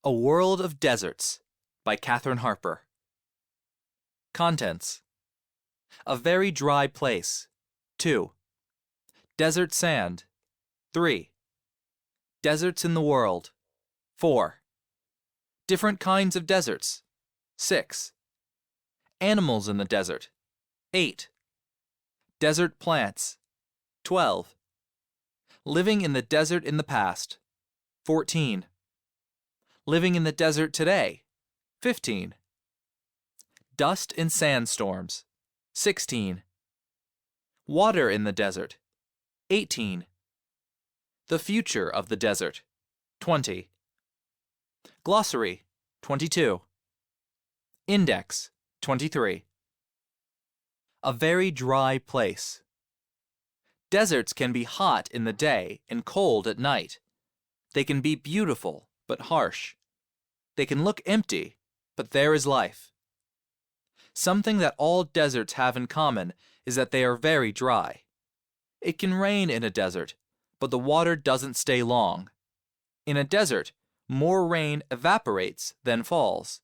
A World of Deserts by Katherine Harper. Contents: A very dry place. 2. Desert sand. 3. Deserts in the world. 4. Different kinds of deserts. 6. Animals in the desert. 8. Desert plants. 12. Living in the desert in the past. 14. Living in the desert today. 15. Dust and sandstorms. 16. Water in the desert. 18. The future of the desert. 20. Glossary. 22. Index. 23. A very dry place. Deserts can be hot in the day and cold at night. They can be beautiful but harsh. They can look empty, but there is life. Something that all deserts have in common is that they are very dry. It can rain in a desert, but the water doesn't stay long. In a desert, more rain evaporates than falls.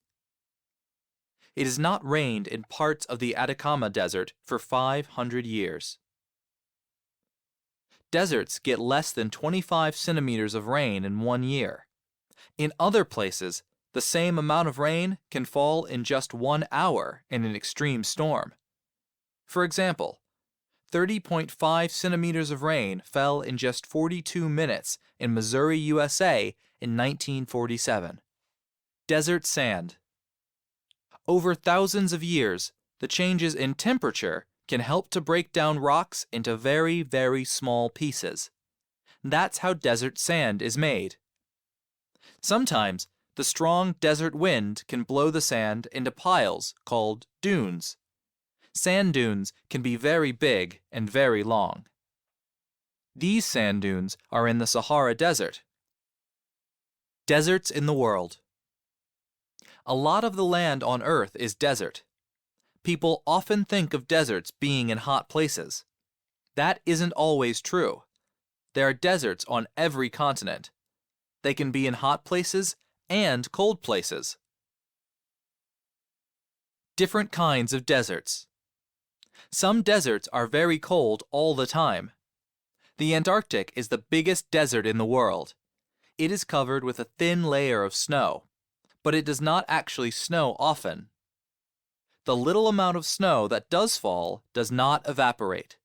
It has not rained in parts of the Atacama Desert for 500 years. Deserts get less than 25 centimeters of rain in 1 year. In other places, the same amount of rain can fall in just 1 hour in an extreme storm. For example, 30.5 centimeters of rain fell in just 42 minutes in Missouri, USA in 1947. Desert sand. Over thousands of years, the changes in temperature can help to break down rocks into very, very small pieces. That's how desert sand is made. Sometimes, the strong desert wind can blow the sand into piles called dunes. Sand dunes can be very big and very long. These sand dunes are in the Sahara Desert. Deserts in the world. A lot of the land on Earth is desert. People often think of deserts being in hot places. That isn't always true. There are deserts on every continent. They can be in hot places and cold places. Different kinds of deserts. Some deserts are very cold all the time. The Antarctic is the biggest desert in the world. It is covered with a thin layer of snow, but it does not actually snow often. The little amount of snow that does fall does not evaporate.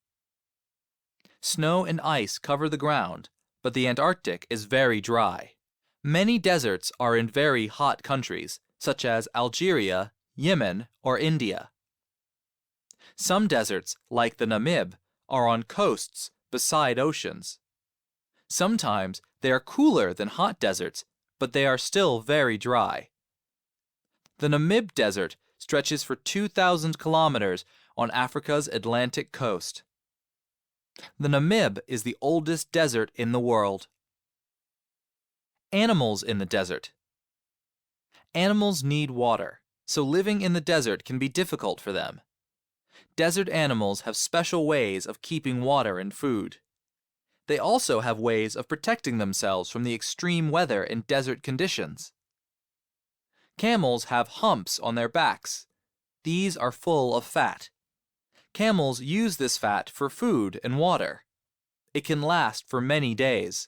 Snow and ice cover the ground, but the Antarctic is very dry. Many deserts are in very hot countries, such as Algeria, Yemen, or India. Some deserts, like the Namib, are on coasts beside oceans. Sometimes they are cooler than hot deserts, but they are still very dry. The Namib Desert stretches for 2,000 kilometers on Africa's Atlantic coast. The Namib is the oldest desert in the world. Animals in the desert. Animals need water, so living in the desert can be difficult for them. Desert animals have special ways of keeping water and food. They also have ways of protecting themselves from the extreme weather and desert conditions. Camels have humps on their backs. These are full of fat. Camels use this fat for food and water. It can last for many days.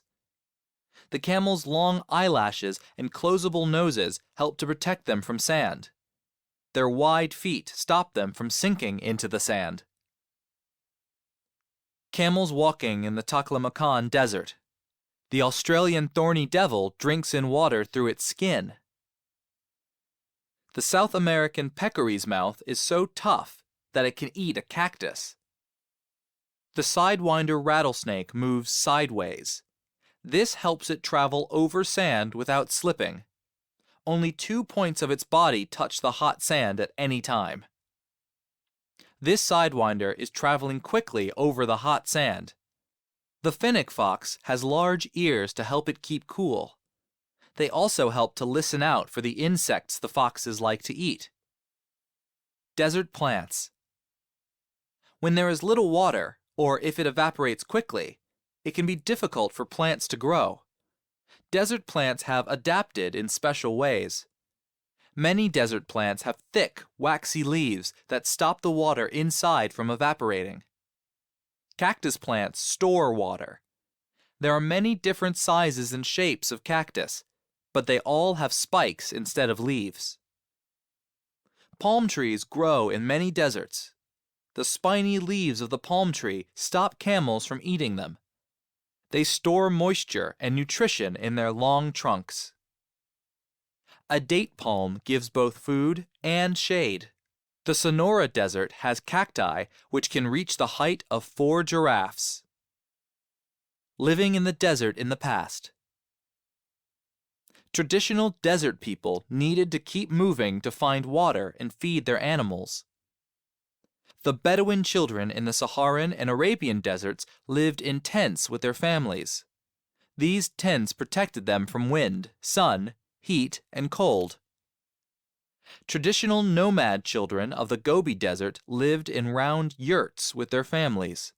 The camel's long eyelashes and closable noses help to protect them from sand. Their wide feet stop them from sinking into the sand. Camels walking in the Taklamakan Desert. The Australian thorny devil drinks in water through its skin. The South American peccary's mouth is so tough that it can eat a cactus. The sidewinder rattlesnake moves sideways. This helps it travel over sand without slipping. Only 2 points of its body touch the hot sand at any time. This sidewinder is traveling quickly over the hot sand. The fennec fox has large ears to help it keep cool. They also help to listen out for the insects the foxes like to eat. Desert plants. When there is little water, or if it evaporates quickly, it can be difficult for plants to grow. Desert plants have adapted in special ways. Many desert plants have thick, waxy leaves that stop the water inside from evaporating. Cactus plants store water. There are many different sizes and shapes of cactus, but they all have spikes instead of leaves. Palm trees grow in many deserts. The spiny leaves of the palm tree stop camels from eating them. They store moisture and nutrition in their long trunks. A date palm gives both food and shade. The Sonora Desert has cacti which can reach the height of 4 giraffes. Living in the desert in the past. Traditional desert people needed to keep moving to find water and feed their animals. The Bedouin children in the Saharan and Arabian deserts lived in tents with their families. These tents protected them from wind, sun, heat, and cold. Traditional nomad children of the Gobi Desert lived in round yurts with their families.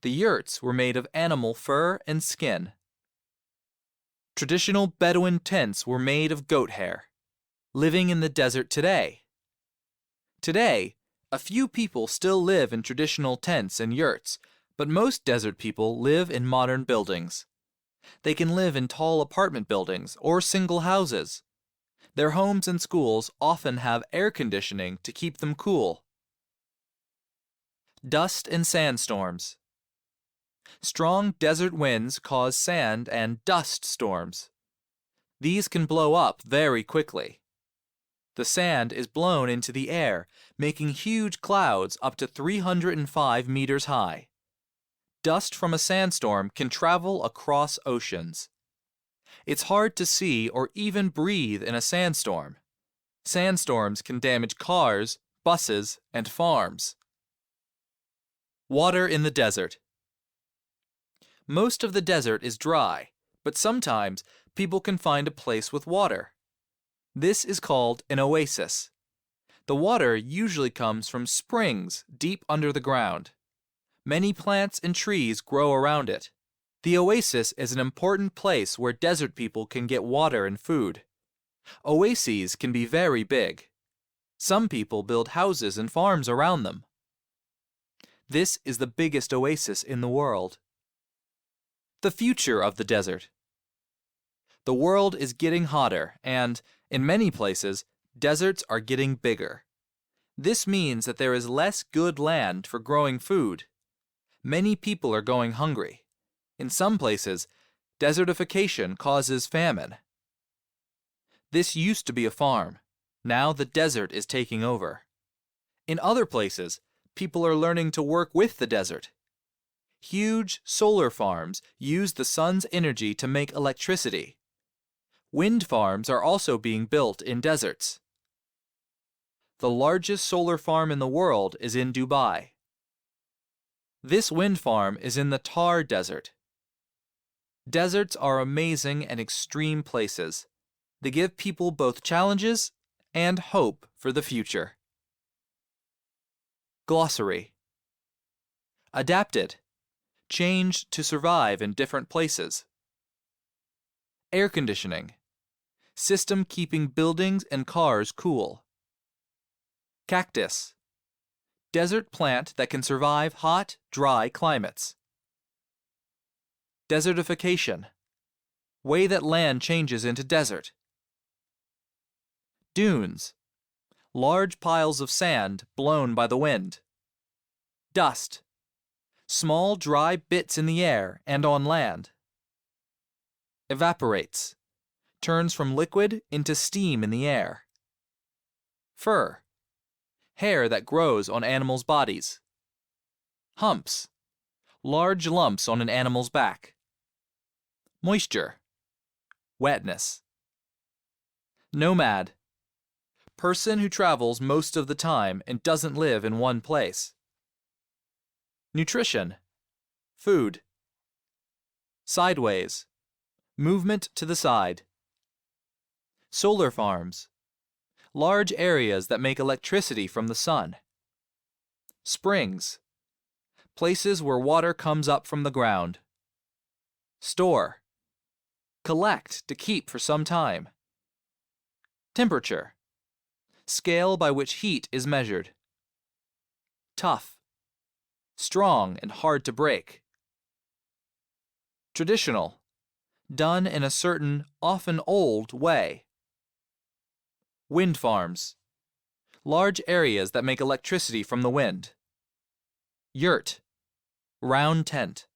The yurts were made of animal fur and skin. Traditional Bedouin tents were made of goat hair. Living in the desert today. Today, a few people still live in traditional tents and yurts, but most desert people live in modern buildings. They can live in tall apartment buildings or single houses. Their homes and schools often have air conditioning to keep them cool. Dust and sandstorms. Strong desert winds cause sand and dust storms. These can blow up very quickly. The sand is blown into the air, making huge clouds up to 305 meters high. Dust from a sandstorm can travel across oceans. It's hard to see or even breathe in a sandstorm. Sandstorms can damage cars, buses, and farms. Water in the desert. Most of the desert is dry, but sometimes people can find a place with water. This is called an oasis. The water usually comes from springs deep under the ground. Many plants and trees grow around it. The oasis is an important place where desert people can get water and food. Oases can be very big. Some people build houses and farms around them. This is the biggest oasis in the world. The future of the desert. The world is getting hotter and, in many places, deserts are getting bigger. This means that there is less good land for growing food. Many people are going hungry. In some places, desertification causes famine. This used to be a farm. Now the desert is taking over. In other places, people are learning to work with the desert. Huge solar farms use the sun's energy to make electricity. Wind farms are also being built in deserts. The largest solar farm in the world is in Dubai. This wind farm is in the Thar Desert. Deserts are amazing and extreme places. They give people both challenges and hope for the future. Glossary. Adapted. Changed to survive in different places. Air conditioning. System keeping buildings and cars cool. Cactus. Desert plant that can survive hot, dry climates. Desertification. Way that land changes into desert. Dunes. Large piles of sand blown by the wind. Dust. Small dry bits in the air and on land. Evaporates. Turns from liquid into steam in the air. Fur. Hair that grows on animals' bodies. Humps. Large lumps on an animal's back. Moisture. Wetness. Nomad. Person who travels most of the time and doesn't live in one place. Nutrition. Food. Sideways. Movement to the side. Solar farms. Large areas that make electricity from the sun. Springs. Places where water comes up from the ground. Store. Collect to keep for some time. Temperature. Scale by which heat is measured. Tough. Strong and hard to break. Traditional. Done in a certain, often old, way. Wind farms. Large areas that make electricity from the wind. Yurt. Round tent.